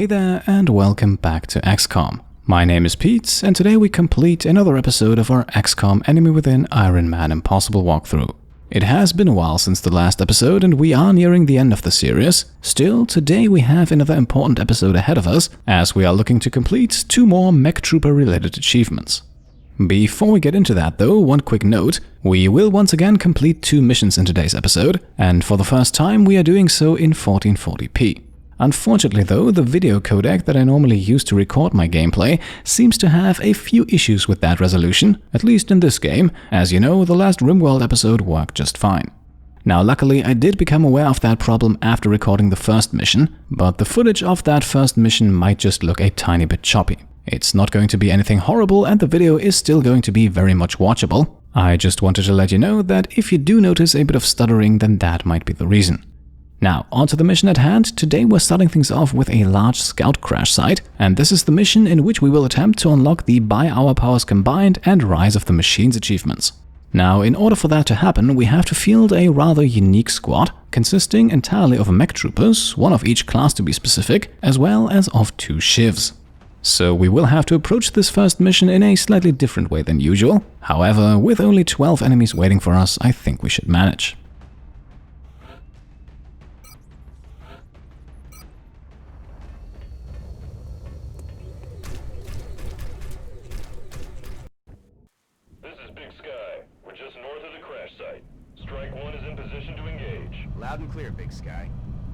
Hey there and welcome back to XCOM. My name is Pete and today we complete another episode of our XCOM Enemy Within Ironman Impossible walkthrough. It has been a while since the last episode and we are nearing the end of the series. Still, today we have another important episode ahead of us as we are looking to complete 2 more MEC Trooper related achievements. Before we get into that though, one quick note, we will once again complete 2 missions in today's episode, and for the first time we are doing so in 1440p. Unfortunately though, the video codec that I normally use to record my gameplay seems to have a few issues with that resolution, at least in this game. As you know, the last RimWorld episode worked just fine. Now luckily I did become aware of that problem after recording the first mission, but the footage of that first mission might just look a tiny bit choppy. It's not going to be anything horrible and the video is still going to be very much watchable. I just wanted to let you know that if you do notice a bit of stuttering, then that might be the reason. Now, onto the mission at hand. Today we're starting things off with a large scout crash site, and this is the mission in which we will attempt to unlock the By Our Powers Combined and Rise of the Machines achievements. Now, in order for that to happen, we have to field a rather unique squad, consisting entirely of MEC Troopers, 1 of each class to be specific, as well as of 2 SHIVs. So we will have to approach this first mission in a slightly different way than usual. However, with only 12 enemies waiting for us, I think we should manage. Loud and clear, Big Sky.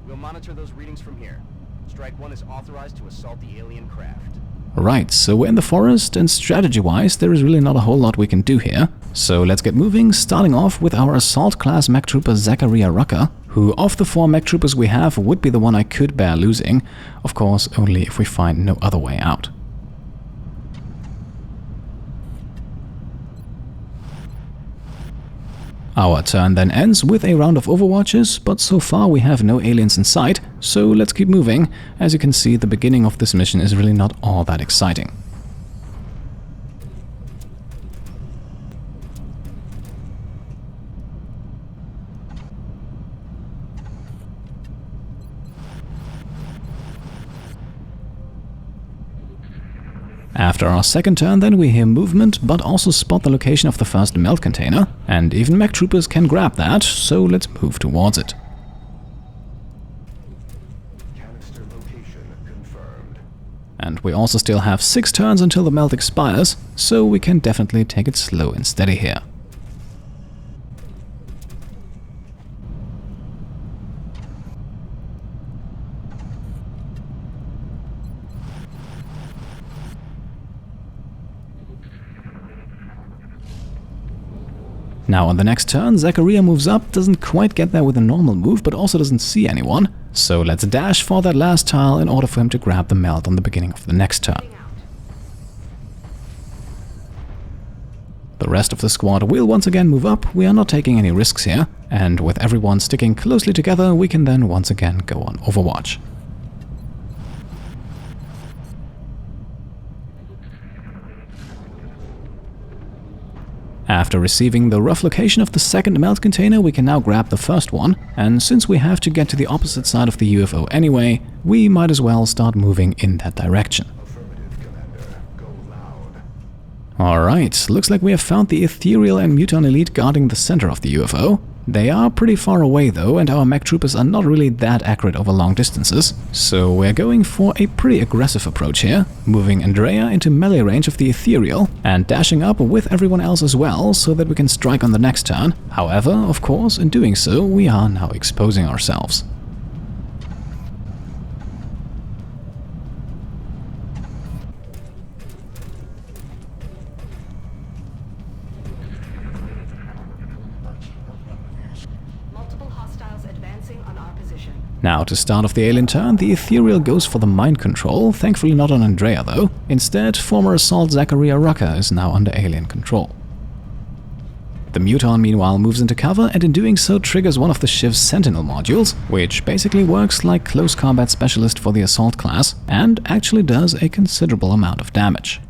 We'll monitor those readings from here. Strike 1 is authorized to assault the alien craft. Right, so we're in the forest, and strategy-wise, there is really not a whole lot we can do here. So let's get moving, starting off with our Assault Class MEC Trooper Zachariah Rucker, who of the 4 MEC Troopers we have would be the one I could bear losing. Of course, only if we find no other way out. Our turn then ends with a round of overwatches, but so far we have no aliens in sight, so let's keep moving. As you can see, the beginning of this mission is really not all that exciting. After our second turn then we hear movement, but also spot the location of the first melt container, and even MEC Troopers can grab that, so let's move towards it. Canister location confirmed. And we also still have 6 turns until the melt expires, so we can definitely take it slow and steady here. Now on the next turn, Zachariah moves up, doesn't quite get there with a normal move, but also doesn't see anyone. So let's dash for that last tile in order for him to grab the melt on the beginning of the next turn. The rest of the squad will once again move up, we are not taking any risks here, and with everyone sticking closely together, we can then once again go on Overwatch. After receiving the rough location of the second melt container, we can now grab the first one, and since we have to get to the opposite side of the UFO anyway, we might as well start moving in that direction. Affirmative, Commander. Go loud. Alright, looks like we have found the Ethereal and Muton Elite guarding the center of the UFO. They are pretty far away though, and our MEC Troopers are not really that accurate over long distances, so we're going for a pretty aggressive approach here, moving Andrea into melee range of the Ethereal and dashing up with everyone else as well so that we can strike on the next turn. However, of course, in doing so, we are now exposing ourselves. Now, to start off the alien turn, the Ethereal goes for the mind control, thankfully not on Andrea though. Instead, former Assault Zachariah Rucker is now under alien control. The Muton meanwhile moves into cover and in doing so triggers one of the SHIV's Sentinel modules, which basically works like close combat specialist for the Assault class and actually does a considerable amount of damage.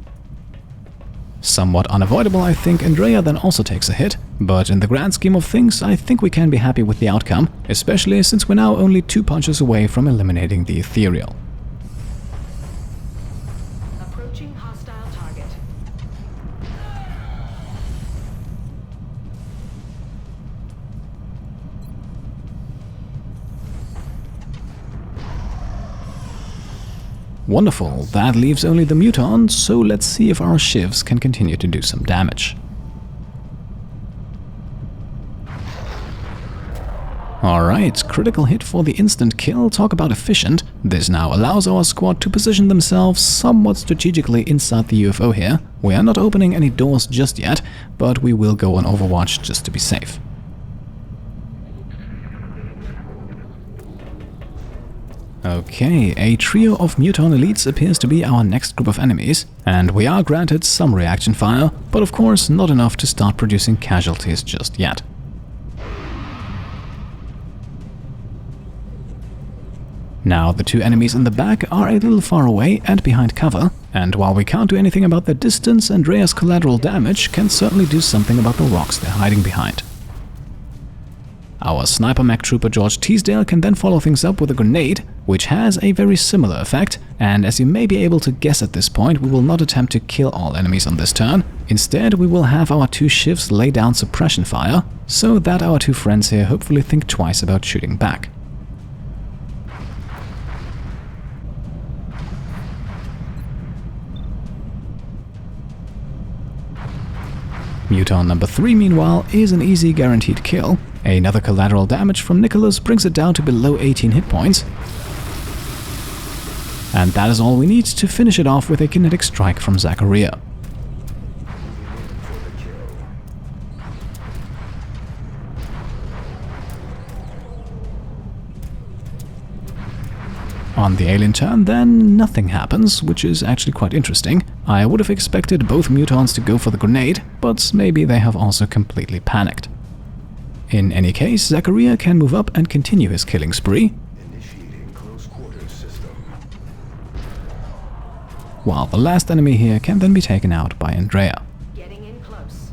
Somewhat unavoidable, I think Andrea then also takes a hit, but in the grand scheme of things, I think we can be happy with the outcome, especially since we're now only 2 punches away from eliminating the Ethereal. Approaching hostile target. Wonderful, that leaves only the mutons, so let's see if our shivs can continue to do some damage. Alright, critical hit for the instant kill, talk about efficient. This now allows our squad to position themselves somewhat strategically inside the UFO here. We are not opening any doors just yet, but we will go on overwatch just to be safe. Okay, a trio of muton elites appears to be our next group of enemies, and we are granted some reaction fire, but of course not enough to start producing casualties just yet. Now the two enemies in the back are a little far away and behind cover, and while we can't do anything about their distance, Andrea's collateral damage can certainly do something about the rocks they're hiding behind. Our sniper MEC Trooper George Teasdale can then follow things up with a grenade, which has a very similar effect, and as you may be able to guess at this point, we will not attempt to kill all enemies on this turn. Instead, we will have our two shivs lay down suppression fire, so that our two friends here hopefully think twice about shooting back. Muton number 3, meanwhile, is an easy guaranteed kill. Another collateral damage from Nicholas brings it down to below 18 hit points. And that is all we need to finish it off with a kinetic strike from Zachariah. On the alien turn, then, nothing happens, which is actually quite interesting. I would have expected both mutons to go for the grenade, but maybe they have also completely panicked. In any case, Zachariah can move up and continue his killing spree, Initiating close quarters system. while the last enemy here can then be taken out by Andrea. Getting in close.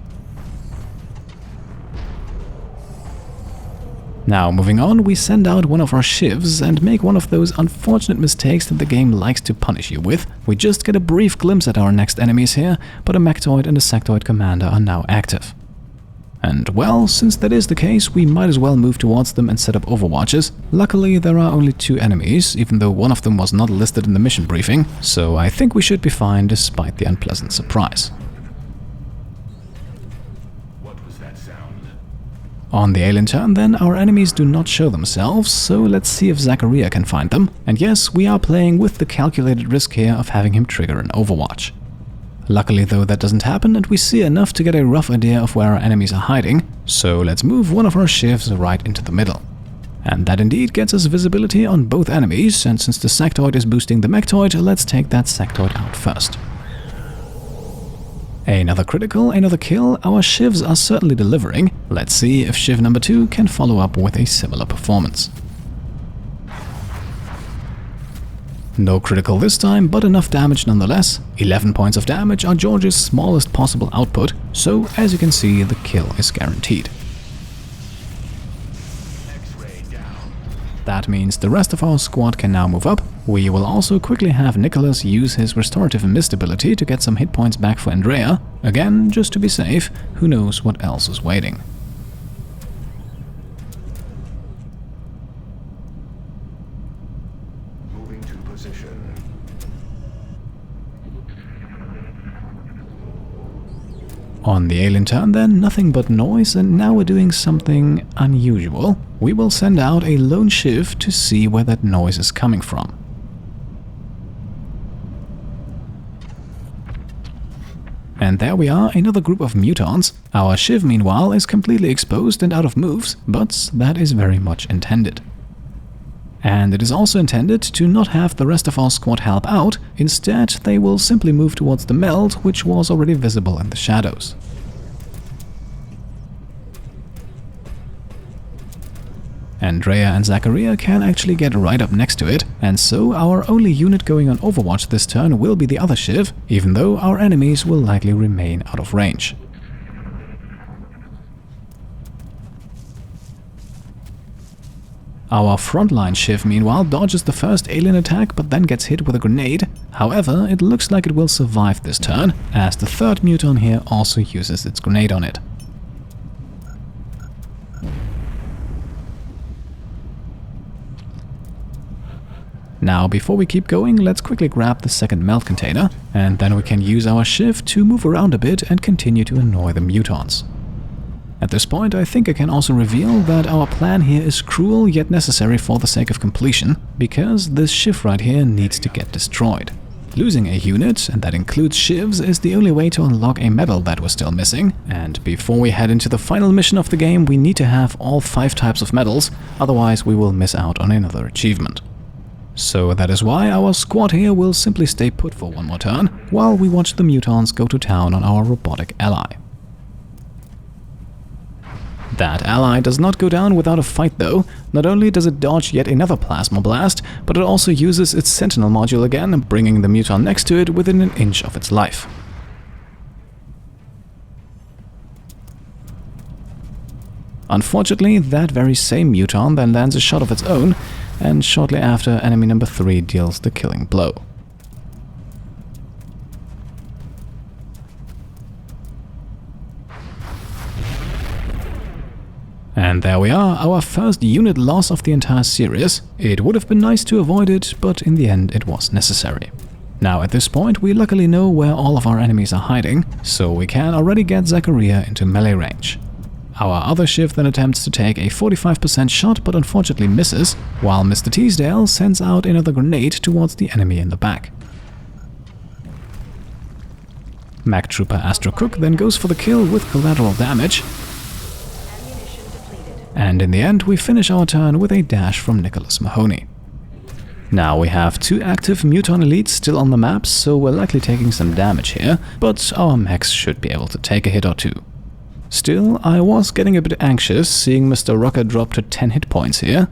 Now, moving on, we send out one of our shivs and make one of those unfortunate mistakes that the game likes to punish you with. We just get a brief glimpse at our next enemies here, but a Mechtoid and a Sectoid commander are now active. And well, since that is the case, we might as well move towards them and set up overwatches. Luckily, there are only two enemies, even though one of them was not listed in the mission briefing, so I think we should be fine despite the unpleasant surprise. What was that sound? On the alien turn, then, our enemies do not show themselves, so let's see if Zachariah can find them. And yes, we are playing with the calculated risk here of having him trigger an overwatch. Luckily though, that doesn't happen, and we see enough to get a rough idea of where our enemies are hiding, so let's move one of our shivs right into the middle. And that indeed gets us visibility on both enemies, and since the Sectoid is boosting the Mechtoid, let's take that Sectoid out first. Another critical, another kill, our shivs are certainly delivering. Let's see if shiv number 2 can follow up with a similar performance. No critical this time, but enough damage nonetheless. 11 points of damage are George's smallest possible output, so as you can see, the kill is guaranteed. X-ray down. That means the rest of our squad can now move up. We will also quickly have Nicholas use his restorative mist ability to get some hit points back for Andrea. Again, just to be safe, who knows what else is waiting. Moving to position. On the alien turn then, nothing but noise, and now we're doing something unusual. We will send out a lone shiv to see where that noise is coming from. And there we are, another group of mutons. Our shiv, meanwhile, is completely exposed and out of moves, but that is very much intended. And it is also intended to not have the rest of our squad help out. Instead, they will simply move towards the meld, which was already visible in the shadows. Andrea and Zachariah can actually get right up next to it, and so our only unit going on Overwatch this turn will be the other shiv, even though our enemies will likely remain out of range. Our frontline shiv, meanwhile, dodges the first alien attack but then gets hit with a grenade. However, it looks like it will survive this turn, as the third muton here also uses its grenade on it. Now, before we keep going, let's quickly grab the second melt container, and then we can use our shiv to move around a bit and continue to annoy the mutons. At this point, I think I can also reveal that our plan here is cruel yet necessary for the sake of completion, because this shiv right here needs to get destroyed. Losing a unit, and that includes shivs, is the only way to unlock a medal that was still missing, and before we head into the final mission of the game, we need to have all 5 types of medals, otherwise we will miss out on another achievement. So that is why our squad here will simply stay put for one more turn, while we watch the mutons go to town on our robotic ally. That ally does not go down without a fight though. Not only does it dodge yet another plasma blast, but it also uses its sentinel module again, bringing the muton next to it within an inch of its life. Unfortunately, that very same muton then lands a shot of its own, and shortly after, enemy number 3 deals the killing blow. And there we are, our first unit loss of the entire series. It would have been nice to avoid it, but in the end it was necessary. Now at this point we luckily know where all of our enemies are hiding, so we can already get Zachariah into melee range. Our other shiv then attempts to take a 45% shot but unfortunately misses, while Mr. Teasdale sends out another grenade towards the enemy in the back. MEC Trooper Astro Cook then goes for the kill with collateral damage, and in the end we finish our turn with a dash from Nicholas Mahoney. Now we have 2 active muton elites still on the map, so we're likely taking some damage here, but our mechs should be able to take a hit or 2. Still, I was getting a bit anxious seeing Mr. Rocker drop to 10 hit points here,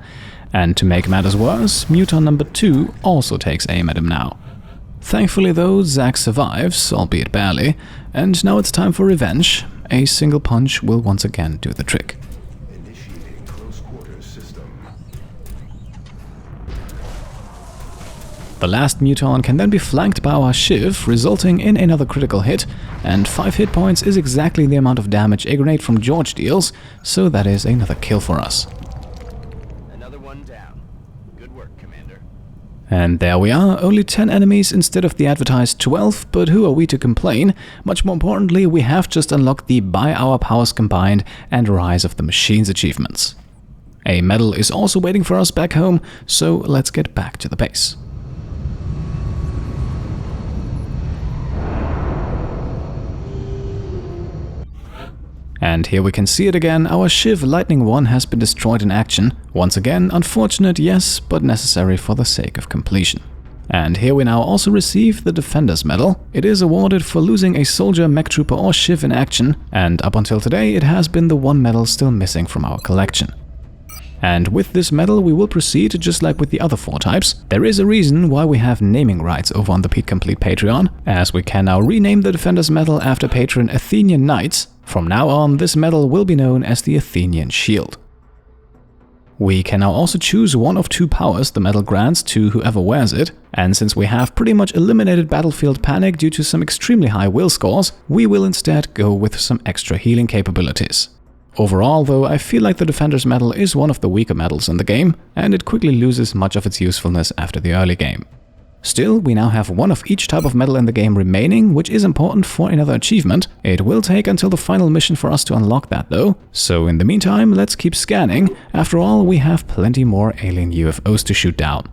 and to make matters worse, muton number 2 also takes aim at him now. Thankfully though, Zach survives, albeit barely, and now it's time for revenge. A single punch will once again do the trick. Initiating close quarters system. The last muton can then be flanked by our shiv, resulting in another critical hit, and 5 hit points is exactly the amount of damage a grenade from George deals, so that is another kill for us. Another one down. Good work, Commander. And there we are, only 10 enemies instead of the advertised 12, but who are we to complain? Much more importantly, we have just unlocked the By Our Powers Combined and Rise of the Machines achievements. A medal is also waiting for us back home, so let's get back to the base. And here we can see it again, our Shiv Lightning 1 has been destroyed in action. Once again, unfortunate, yes, but necessary for the sake of completion. And here we now also receive the Defender's Medal. It is awarded for losing a soldier, MEC Trooper or Shiv in action, and up until today it has been the one medal still missing from our collection. And with this medal we will proceed just like with the other 4 types. There is a reason why we have naming rights over on the Pete Complete Patreon, as we can now rename the Defender's Medal after patron Athenian Knights. From now on, this medal will be known as the Athenian Shield. We can now also choose one of 2 powers the medal grants to whoever wears it, and since we have pretty much eliminated battlefield panic due to some extremely high will scores, we will instead go with some extra healing capabilities. Overall though, I feel like the Defender's Medal is one of the weaker medals in the game, and it quickly loses much of its usefulness after the early game. Still, we now have one of each type of medal in the game remaining, which is important for another achievement. It will take until the final mission for us to unlock that though, so in the meantime let's keep scanning. After all, we have plenty more alien UFOs to shoot down.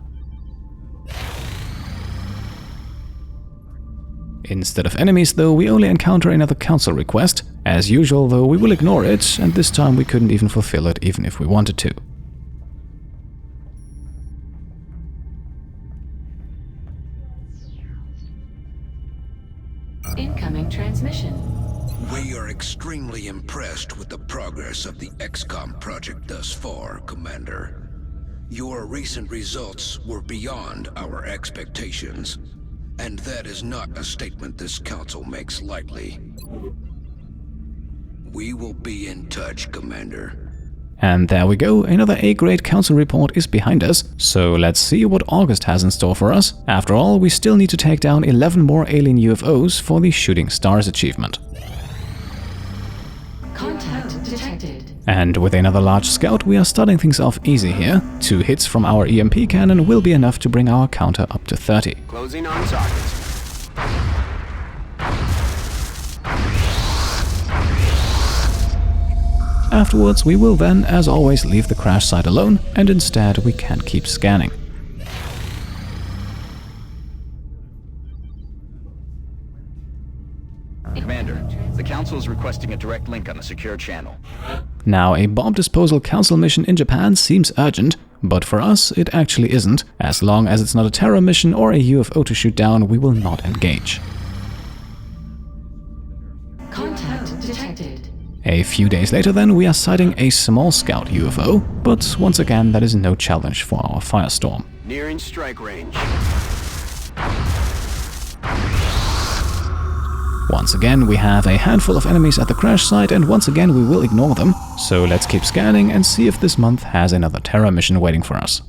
Instead of enemies though, we only encounter another council request. As usual though, we will ignore it, and this time we couldn't even fulfill it even if we wanted to. Incoming transmission. We are extremely impressed with the progress of the XCOM project thus far, Commander. Your recent results were beyond our expectations, and that is not a statement this council makes lightly. We will be in touch, Commander. And there we go, another A-grade council report is behind us, so let's see what August has in store for us. After all, we still need to take down 11 more alien UFOs for the Shooting Stars achievement. Contact detected. And with another large scout, we are starting things off easy here. 2 hits from our EMP cannon will be enough to bring our counter up to 30. Closing on targets. Afterwards, we will then, as always, leave the crash site alone, and instead we can keep scanning. Commander, the Council is requesting a direct link on the secure channel. Now, a bomb disposal council mission in Japan seems urgent, but for us it actually isn't. As long as it's not a terror mission or a UFO to shoot down, we will not engage. Contact detected. A few days later then, we are sighting a small scout UFO, but once again that is no challenge for our Firestorm. Nearing strike range. Once again, we have a handful of enemies at the crash site, and once again we will ignore them. So let's keep scanning and see if this month has another terror mission waiting for us.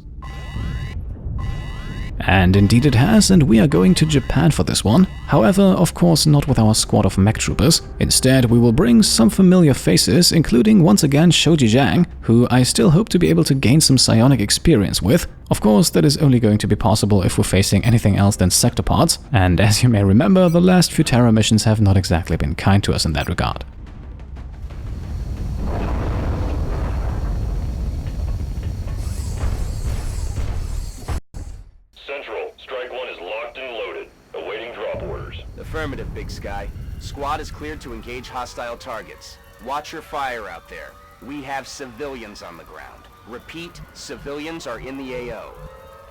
And indeed it has, and we are going to Japan for this one. However, of course not with our squad of MEC Troopers. Instead, we will bring some familiar faces, including once again Shoji Zhang, who I still hope to be able to gain some psionic experience with. Of course, that is only going to be possible if we're facing anything else than sector pods, and as you may remember, the last few terror missions have not exactly been kind to us in that regard. Affirmative, Big Sky. Squad is cleared to engage hostile targets. Watch your fire out there. We have civilians on the ground. Repeat, civilians are in the AO.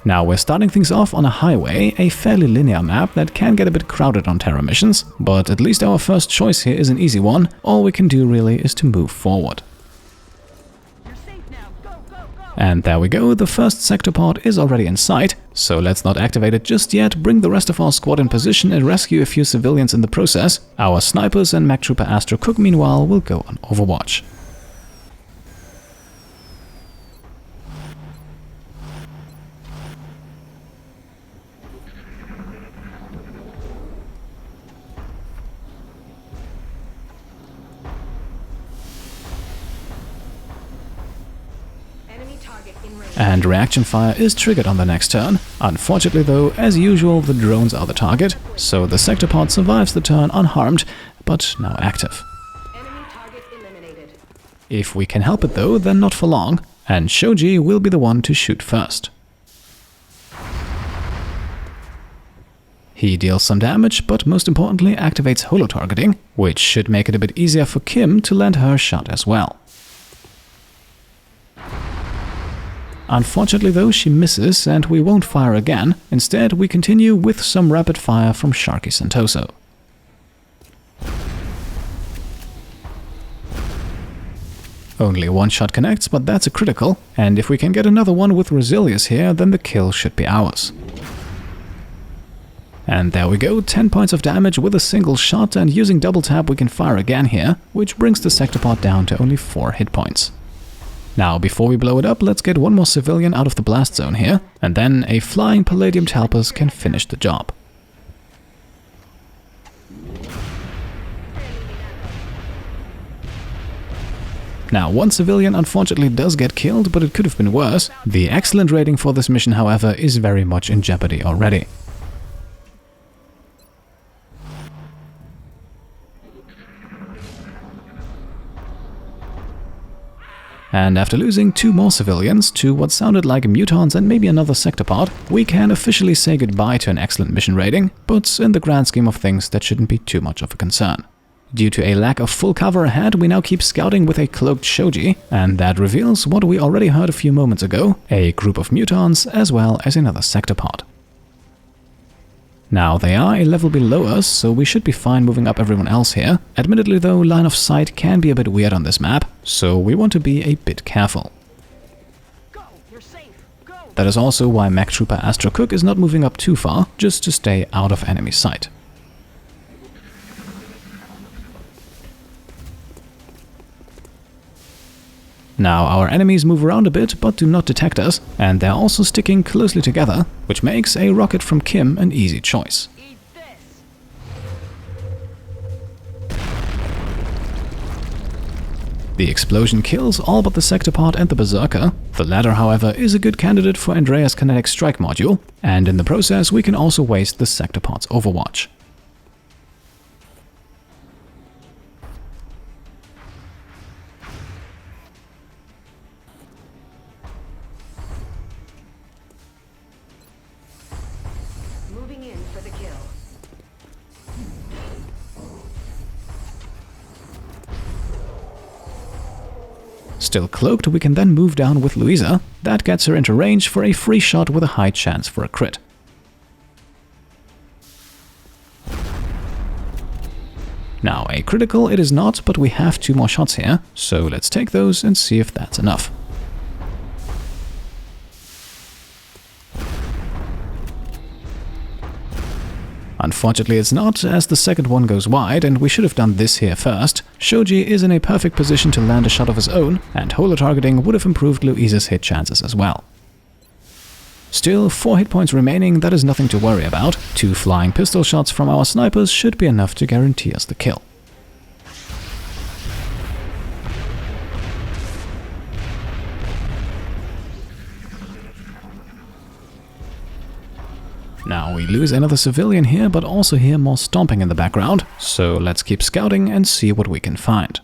Now we're starting things off on a highway, a fairly linear map that can get a bit crowded on terror missions, but at least our first choice here is an easy one. All we can do really is to move forward. And there we go, the first sector pod is already in sight, so let's not activate it just yet, bring the rest of our squad in position and rescue a few civilians in the process. Our snipers and MEC Trooper Astro Cook meanwhile will go on Overwatch. And reaction fire is triggered on the next turn. Unfortunately though, as usual, the drones are the target, so the sector pod survives the turn unharmed, but now active. Enemy target eliminated. If we can help it though, then not for long, and Shoji will be the one to shoot first. He deals some damage, but most importantly activates holo-targeting, which should make it a bit easier for Kim to land her shot as well. Unfortunately though, she misses and we won't fire again. Instead, we continue with some rapid fire from Sharky Santoso. Only one shot connects, but that's a critical, and if we can get another one with Resilius here, then the kill should be ours. And there we go, 10 points of damage with a single shot, and using double tap we can fire again here, which brings the sector pod down to only 4 hit points. Now, before we blow it up, let's get one more civilian out of the blast zone here, and then a flying Palladium Talpus can finish the job. Now, one civilian unfortunately does get killed, but it could have been worse. The excellent rating for this mission, however, is very much in jeopardy already. And after losing 2 more civilians to what sounded like mutons and maybe another sector pod, we can officially say goodbye to an excellent mission rating, but in the grand scheme of things that shouldn't be too much of a concern. Due to a lack of full cover ahead, we now keep scouting with a cloaked Shoji, and that reveals what we already heard a few moments ago, a group of mutons as well as another sector pod. Now, they are a level below us, so we should be fine moving up everyone else here. Admittedly though, line of sight can be a bit weird on this map, so we want to be a bit careful. Go, you're safe. Go. That is also why MEC Trooper Astro Cook is not moving up too far, just to stay out of enemy sight. Now our enemies move around a bit but do not detect us, and they're also sticking closely together, which makes a rocket from Kim an easy choice. Eat this. The explosion kills all but the Sectopod and the Berserker. The latter, however, is a good candidate for Andrea's kinetic strike module, and in the process we can also waste the Sectopod's overwatch. Moving in for the kill. Still cloaked, we can then move down with Louisa. That gets her into range for a free shot with a high chance for a crit. Now, a critical it is not, but we have 2 more shots here, so let's take those and see if that's enough. Unfortunately it's not, as the second one goes wide, and we should have done this here first. Shoji is in a perfect position to land a shot of his own, and holo targeting would have improved Louisa's hit chances as well. Still, 4 hit points remaining, that is nothing to worry about. 2 flying pistol shots from our snipers should be enough to guarantee us the kill. Now we lose another civilian here, but also hear more stomping in the background, so let's keep scouting and see what we can find.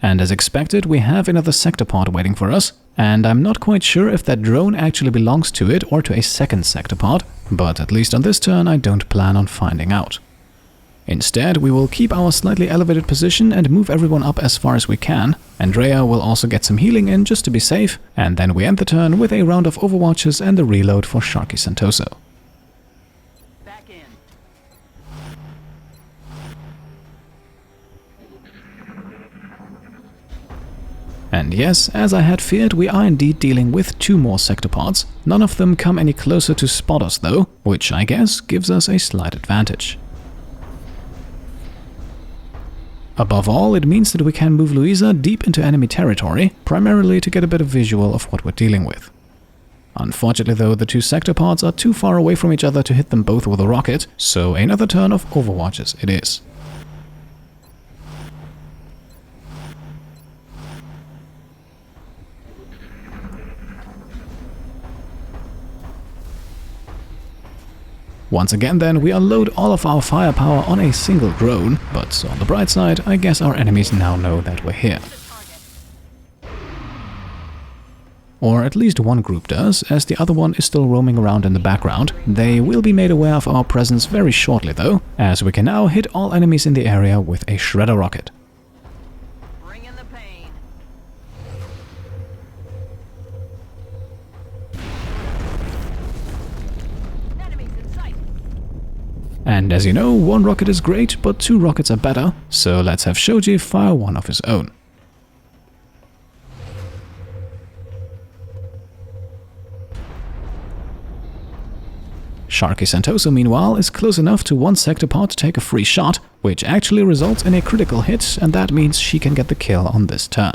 And as expected, we have another Sectopod waiting for us, and I'm not quite sure if that drone actually belongs to it or to a second Sectopod, but at least on this turn I don't plan on finding out. Instead, we will keep our slightly elevated position and move everyone up as far as we can. Andrea will also get some healing in just to be safe, and then we end the turn with a round of overwatches and the reload for Sharky Santoso. And yes, as I had feared, we are indeed dealing with 2 more Sectopods. None of them come any closer to spot us though, which I guess gives us a slight advantage. Above all, it means that we can move Louisa deep into enemy territory, primarily to get a bit of visual of what we're dealing with. Unfortunately though, the 2 Sectopods are too far away from each other to hit them both with a rocket, so another turn of overwatches it is. Once again then, we unload all of our firepower on a single drone, but on the bright side, I guess our enemies now know that we're here. Or at least one group does, as the other one is still roaming around in the background. They will be made aware of our presence very shortly though, as we can now hit all enemies in the area with a shredder rocket. Bring in the pain. Enemies in sight. And as you know, 1 rocket is great, but 2 rockets are better, so let's have Shoji fire 1 of his own. Sharky Santoso, meanwhile, is close enough to 1 Sectopod to take a free shot, which actually results in a critical hit, and that means she can get the kill on this turn.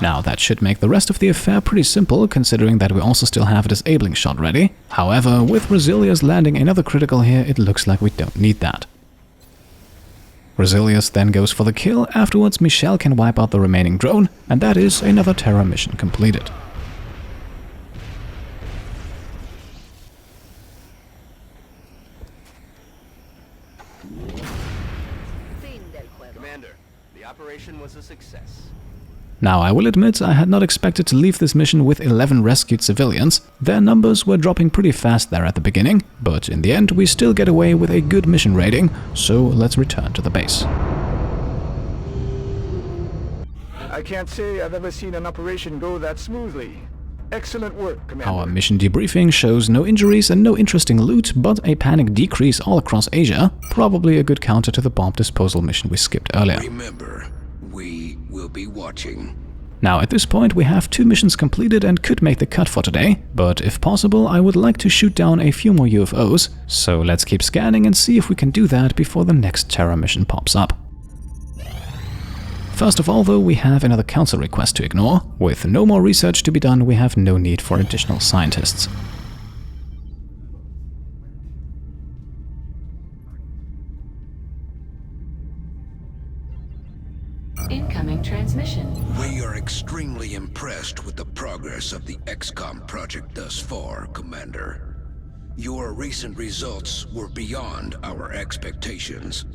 Now that should make the rest of the affair pretty simple, considering that we also still have a disabling shot ready. However, with Resilius landing another critical here, it looks like we don't need that. Resilius then goes for the kill. Afterwards, Michelle can wipe out the remaining drone, and that is another Terra mission completed. Commander, the operation was a success. Now, I will admit I had not expected to leave this mission with 11 rescued civilians. Their numbers were dropping pretty fast there at the beginning, but in the end we still get away with a good mission rating, so let's return to the base. I can't say I've ever seen an operation go that smoothly. Excellent work, Commander. Our mission debriefing shows no injuries and no interesting loot, but a panic decrease all across Asia, probably a good counter to the bomb disposal mission we skipped earlier. Remember, we will be watching. Now at this point we have 2 missions completed and could make the cut for today, but if possible I would like to shoot down a few more UFOs, so let's keep scanning and see if we can do that before the next terror mission pops up. First of all though, we have another council request to ignore. With no more research to be done, we have no need for additional scientists. Incoming transmission. We are extremely impressed with the progress of the XCOM project thus far, Commander. Your recent results were beyond our expectations,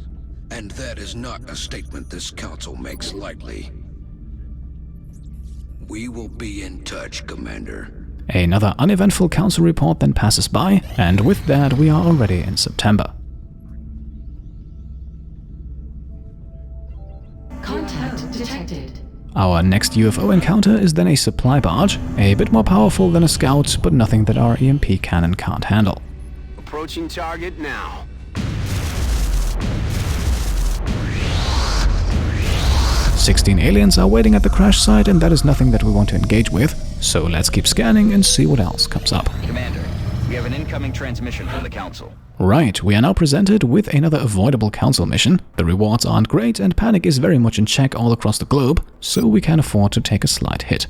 and that is not a statement this council makes lightly. We will be in touch, Commander. Another uneventful council report then passes by, and with that we are already in September. Contact detected. Our next UFO encounter is then a supply barge, a bit more powerful than a scout, but nothing that our EMP cannon can't handle. Approaching target now. "16 aliens are waiting at the crash site, and that is nothing that we want to engage with, so let's keep scanning and see what else comes up." Commander, we have an incoming transmission from the Council. Right, we are now presented with another avoidable council mission. The rewards aren't great and panic is very much in check all across the globe, so we can afford to take a slight hit.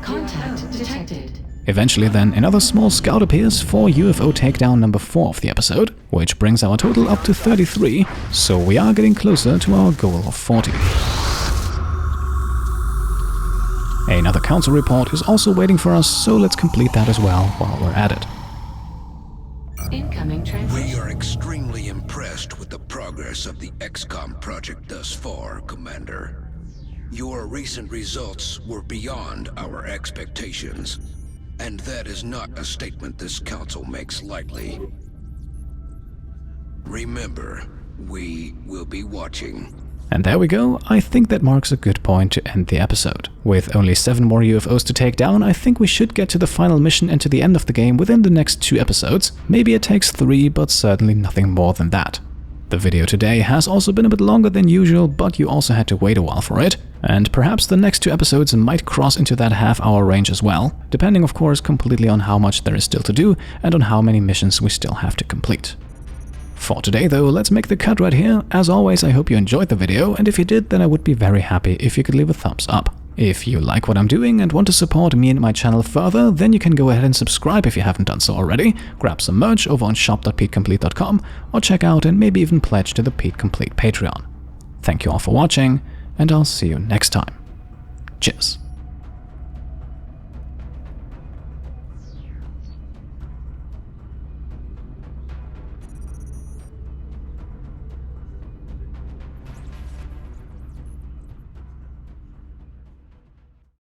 Contact detected. Eventually then, another small scout appears for UFO takedown number 4 of the episode, which brings our total up to 33, so we are getting closer to our goal of 40. Another council report is also waiting for us, so let's complete that as well while we're at it. Incoming transmission. We are extremely impressed with the progress of the XCOM project thus far, Commander. Your recent results were beyond our expectations, and that is not a statement this council makes lightly. Remember, we will be watching. And there we go. I think that marks a good point to end the episode. With only 7 more UFOs to take down, I think we should get to the final mission and to the end of the game within the next 2 episodes. Maybe it takes 3, but certainly nothing more than that. The video today has also been a bit longer than usual, but you also had to wait a while for it, and perhaps the next 2 episodes might cross into that half-hour range as well, depending of course completely on how much there is still to do and on how many missions we still have to complete. For today though, let's make the cut right here. As always, I hope you enjoyed the video, and if you did, then I would be very happy if you could leave a thumbs up. If you like what I'm doing and want to support me and my channel further, then you can go ahead and subscribe if you haven't done so already, grab some merch over on shop.petecomplete.com, or check out and maybe even pledge to the Pete Complete Patreon. Thank you all for watching, and I'll see you next time. Cheers.